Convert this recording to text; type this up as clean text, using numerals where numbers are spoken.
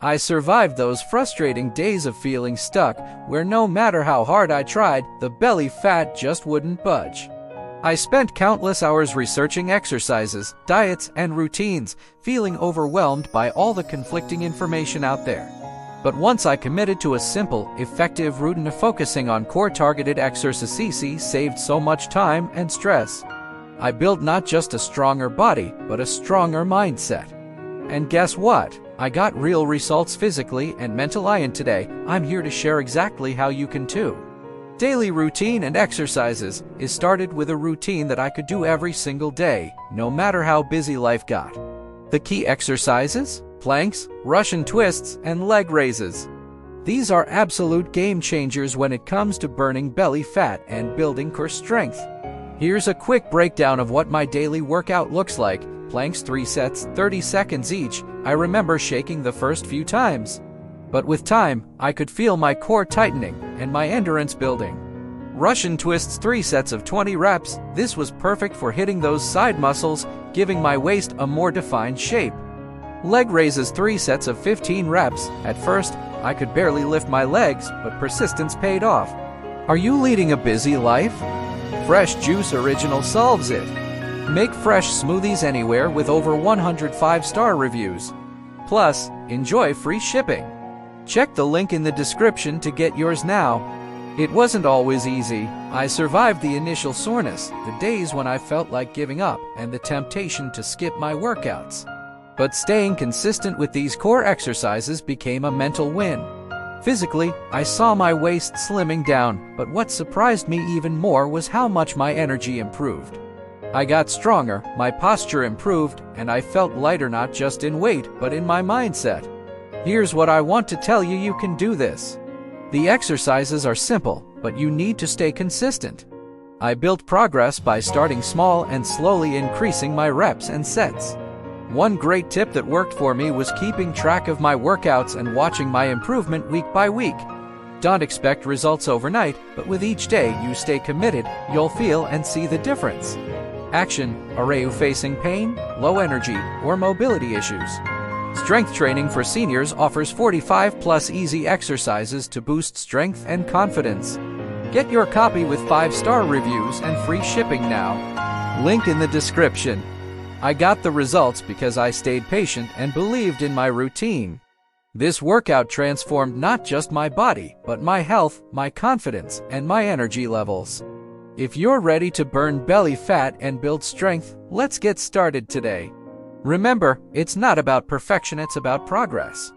I survived those frustrating days of feeling stuck, where no matter how hard I tried, the belly fat just wouldn't budge. I spent countless hours researching exercises, diets, and routines, feeling overwhelmed by all the conflicting information out there. But once I committed to a simple, effective routine of focusing on core targeted exercises saved so much time and stress. I built not just a stronger body, but a stronger mindset. And guess what? I got real results physically and mentally, and today, I'm here to share exactly how you can too. Daily routine and exercises is started with a routine that I could do every single day, no matter how busy life got. The key exercises? Planks, Russian twists, and leg raises. These are absolute game changers when it comes to burning belly fat and building core strength. Here's a quick breakdown of what my daily workout looks like. Planks 3 sets, 30 seconds each. I remember shaking the first few times. But with time, I could feel my core tightening and my endurance building. Russian twists 3 sets of 20 reps. This was perfect for hitting those side muscles, giving my waist a more defined shape. Leg raises 3 sets of 15 reps. At first, I could barely lift my legs, but persistence paid off. Are you leading a busy life? Fresh Juice Original solves it. Make fresh smoothies anywhere with over 100 5-star reviews. Plus, enjoy free shipping. Check the link in the description to get yours now. It wasn't always easy. I survived the initial soreness, the days when I felt like giving up, and the temptation to skip my workouts. But staying consistent with these core exercises became a mental win. Physically, I saw my waist slimming down, but what surprised me even more was how much my energy improved. I got stronger, my posture improved, and I felt lighter not just in weight, but in my mindset. Here's what I want to tell you: you can do this. The exercises are simple, but you need to stay consistent. I built progress by starting small and slowly increasing my reps and sets. One great tip that worked for me was keeping track of my workouts and watching my improvement week by week. Don't expect results overnight, but with each day you stay committed, you'll feel and see the difference. Action: are you facing pain, low energy, or mobility issues? Strength Training for Seniors offers 45+ easy exercises to boost strength and confidence. Get your copy with 5-star reviews and free shipping now. Link in the description. I got the results because I stayed patient and believed in my routine. This workout transformed not just my body, but my health, my confidence, and my energy levels. If you're ready to burn belly fat and build strength, let's get started today. Remember, it's not about perfection, it's about progress.